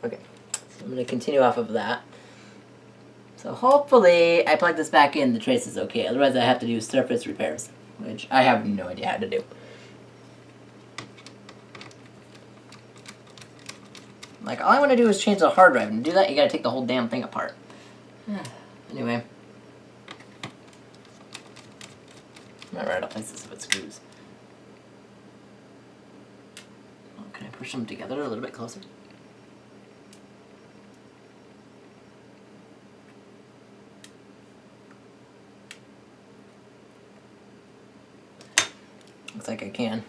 Okay, so I'm going to continue off of that. So hopefully I plug this back in, the trace is okay. Otherwise I have to do surface repairs, which I have no idea how to do. Like, all I want to do is change the hard drive, and to do that you gotta take the whole damn thing apart. Anyway. I'm right, I'll place this with screws. Oh, can I push them together a little bit closer? Looks like I can.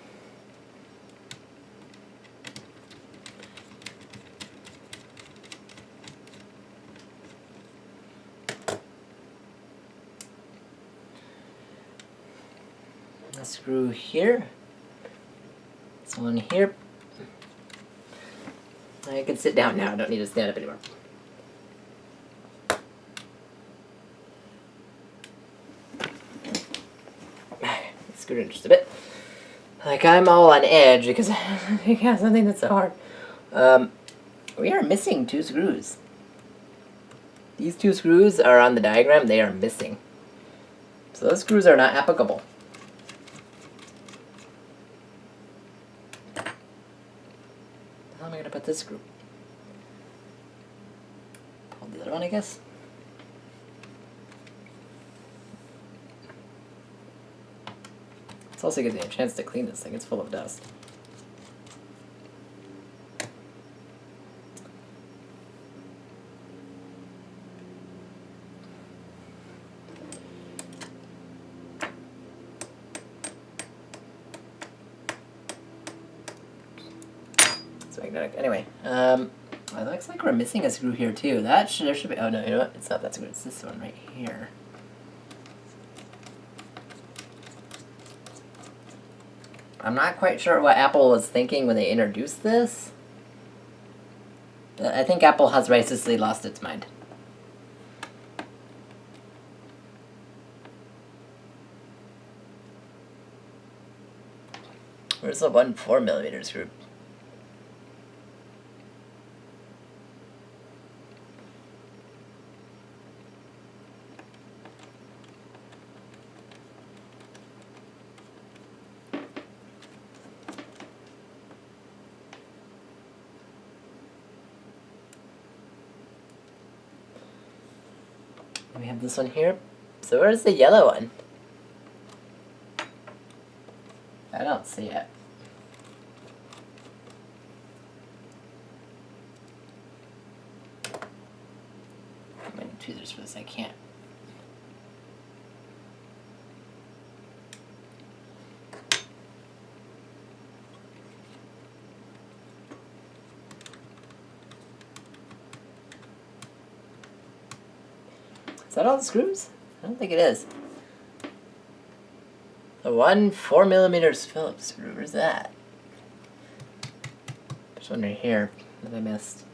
A screw here. This one here. I can sit down now, I don't need to stand up anymore. Screwed in just a bit. Like, I'm all on edge because I have something that's so hard. We are missing 2 screws. These 2 screws are on the diagram, they are missing. So those screws are not applicable. How am I going to put this screw? Pull the other one, I guess. This also gives me a chance to clean this thing, it's full of dust. It's magnetic. Anyway, it looks like we're missing a screw here too. There should be, oh no, you know what? It's not that screw, it's this one right here. I'm not quite sure what Apple was thinking when they introduced this. But I think Apple has racistly lost its mind. Where's the 1 4mm screw? We have this one here. So where's the yellow one? I don't see it. I'm going to tweezers for this, I can't. Is that all the screws? I don't think it is. The 1 4mm Phillips screw, where's that? There's one right here that I missed.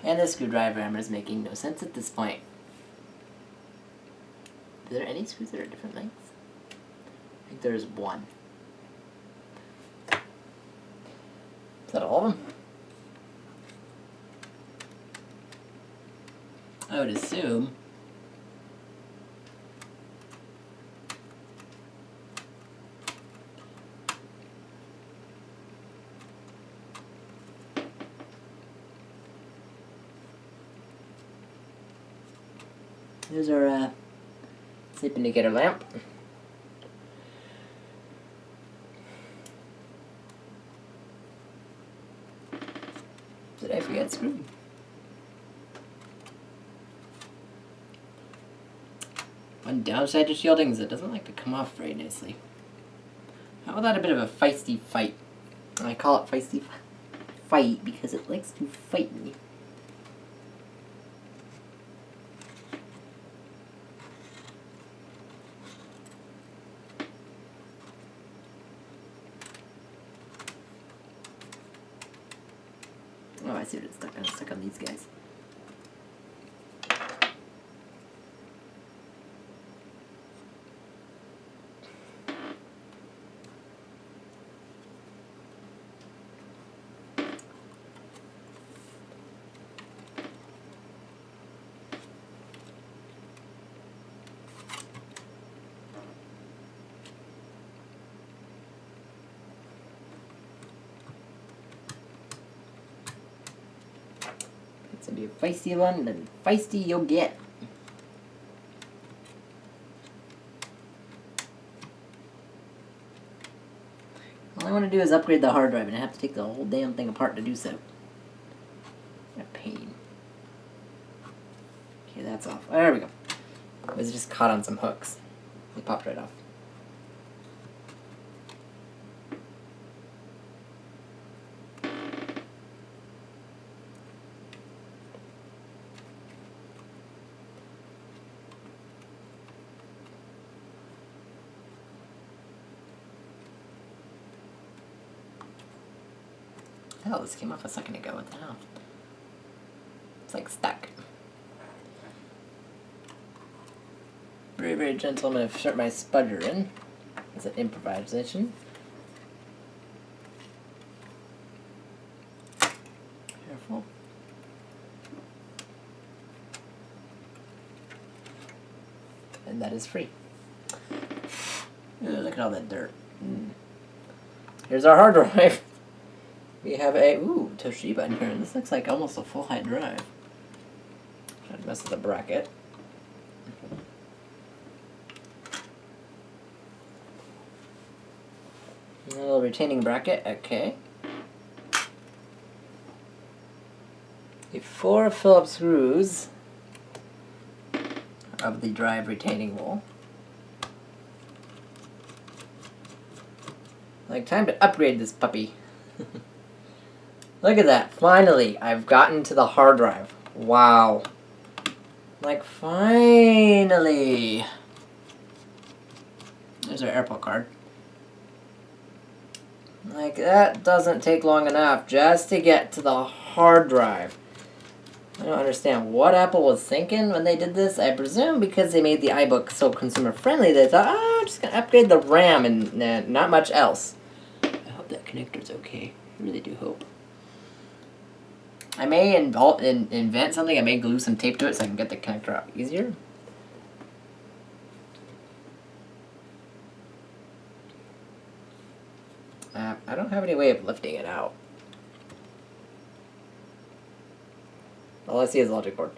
And the screwdriver hammer is making no sense at this point. Are there any screws that are different lengths? I think there's one. Is that all of them? I would assume. Here's our sleep indicator lamp. Did I forget screw? One downside to shielding is it doesn't like to come off very nicely. How about a bit of a feisty fight? And I call it feisty fight because it likes to fight me. Oh, I see what it's stuck on. It's stuck on these guys. gonna be a feisty one, and feisty you'll get. All I want to do is upgrade the hard drive, and I have to take the whole damn thing apart to do so. What a pain. Okay, that's off. There we go. It was just caught on some hooks. They popped right off. Hell, this came off a second ago. What the hell? It's like stuck. Very, very gentle. I'm going to start my spudger in. It's an improvisation. Careful. And that is free. Ooh, look at all that dirt. Here's our hard drive. We have a, Toshiba in here. This looks like almost a full height drive. Trying to mess with the bracket. A little retaining bracket, okay. The 4 Phillips screws of the drive retaining wall. Like, time to upgrade this puppy. Look at that. Finally, I've gotten to the hard drive. Wow. Like, finally. There's our airport card. Like, that doesn't take long enough just to get to the hard drive. I don't understand what Apple was thinking when they did this. I presume because they made the iBook so consumer-friendly, they thought, I'm just going to upgrade the RAM and not much else. I hope that connector's okay. I really do hope. I may invent something. I may glue some tape to it so I can get the connector out easier. I don't have any way of lifting it out. All I see is the logic board.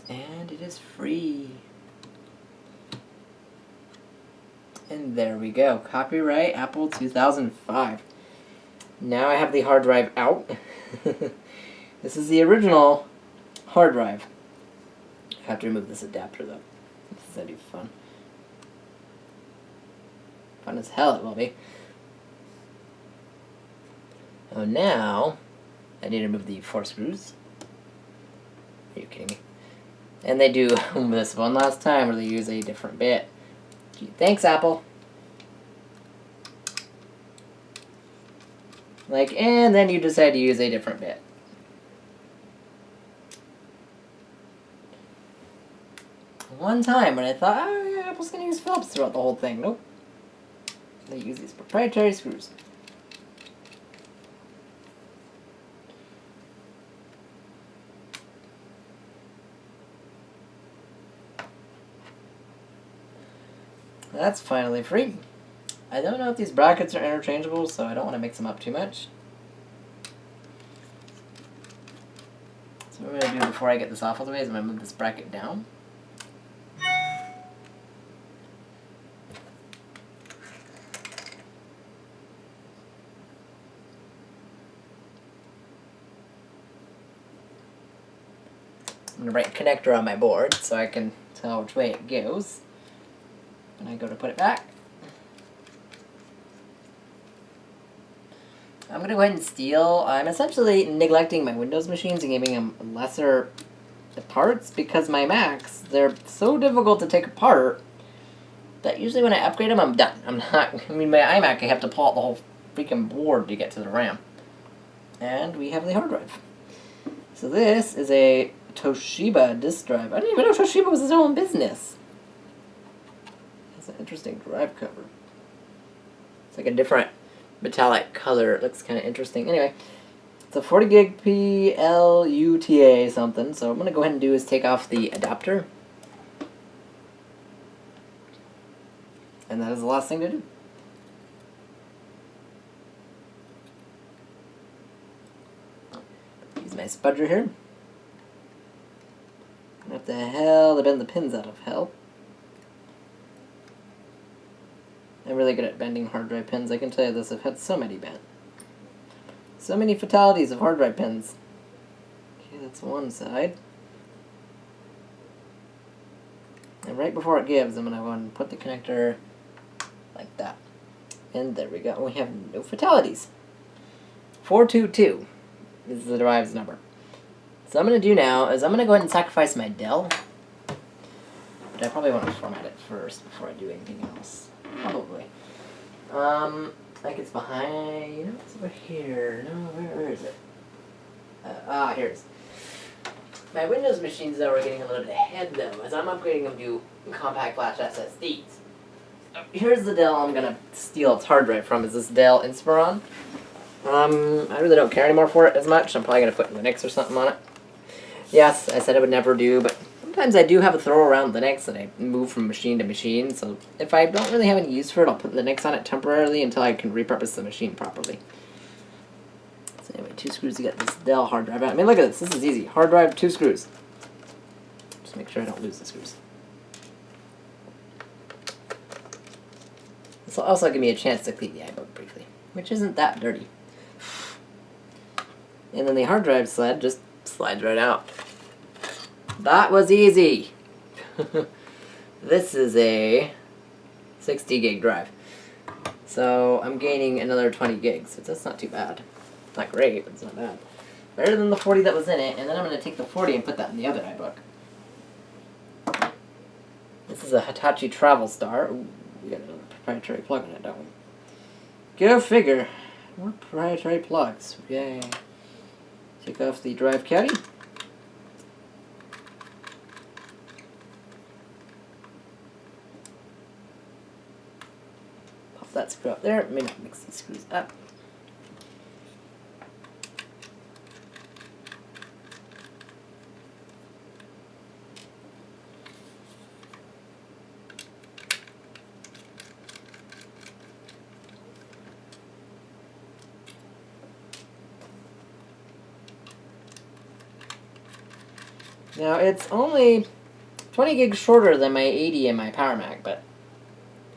And it is free. And there we go. Copyright Apple 2005. Now I have the hard drive out. This is the original hard drive. I have to remove this adapter though. This is going to be fun. Fun as hell it will be. Oh, now I need to remove the 4 screws. Are you kidding me? And they do this one last time where they use a different bit. Gee, thanks, Apple. Like, and then you decide to use a different bit. One time when I thought, oh yeah, Apple's going to use Phillips throughout the whole thing. Nope. They use these proprietary screws. That's finally free. I don't know if these brackets are interchangeable, so I don't want to mix them up too much. So what I'm going to do before I get this off all the way is I'm going to move this bracket down. I'm going to write connector on my board so I can tell which way it goes. And I go to put it back. I'm going to go ahead and steal. I'm essentially neglecting my Windows machines and giving them lesser parts because my Macs, they're so difficult to take apart that usually when I upgrade them, I'm done. My iMac, I have to pull out the whole freaking board to get to the RAM. And we have the hard drive. So this is a Toshiba disk drive. I didn't even know Toshiba was his own business. That's an interesting drive cover. It's like a different metallic color. It looks kind of interesting. Anyway, it's a 40 gig PLUTA something. So what I'm going to go ahead and do is take off the adapter. And that is the last thing to do. Use my spudger here. What the hell to bend the pins out of hell. I'm really good at bending hard drive pins. I can tell you this. I've had so many bent. So many fatalities of hard drive pins. Okay, that's one side. And right before it gives, I'm going to go and put the connector like that. And there we go. We have no fatalities. 422 is the drive's number. So what I'm going to do now is I'm going to go ahead and sacrifice my Dell. But I probably want to format it first before I do anything else. Probably. Like it's behind... You know, it's over here. No, where is it? Here it is. My Windows machines, though, are getting a little bit ahead, though, as I'm upgrading them to compact flash SSDs. Here's the Dell I'm going to steal its hard drive from, is this Dell Inspiron. I really don't care anymore for it as much. I'm probably going to put Linux or something on it. Yes, I said I would never do, but sometimes I do have a throw around Linux and I move from machine to machine, so if I don't really have any use for it, I'll put Linux on it temporarily until I can repurpose the machine properly. So anyway, 2 screws to get this Dell hard drive out. I mean, look at this. This is easy. Hard drive, 2 screws. Just make sure I don't lose the screws. This will also give me a chance to clean the iBook briefly, which isn't that dirty. And then the hard drive sled just slides right out. That was easy. This is a 60 gig drive. So I'm gaining another 20 gigs. So that's not too bad. Not great, but it's not bad. Better than the 40 that was in it. And then I'm going to take the 40 and put that in the other iBook. This is a Hitachi Travel Star. Ooh, we got another proprietary plug in it, don't we? Go figure. More proprietary plugs. Yay. Take off the drive caddy. Pop that screw up there. It may not mix these screws up. Now, it's only 20 gigs shorter than my 80 and my Power Mac, but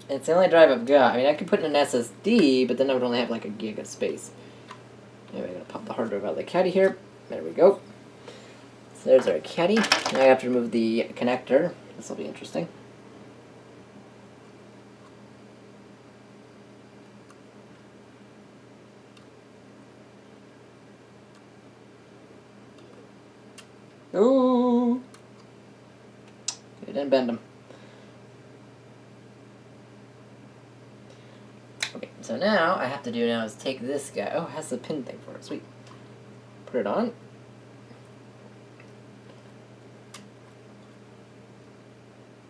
it's the only drive I've got. I mean, I could put in an SSD, but then I would only have like a gig of space. Anyway, I'm going to pop the hard drive out of the caddy here. There we go. So there's our caddy. Now I have to remove the connector. This will be interesting. Ooh! It didn't bend them. Okay, so now I have to do now is take this guy. Oh, it has the pin thing for it. Sweet. Put it on.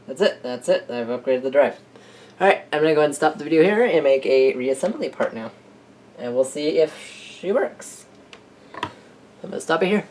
That's it. That's it. I've upgraded the drive. Alright, I'm going to go ahead and stop the video here and make a reassembly part now. And we'll see if she works. I'm going to stop it here.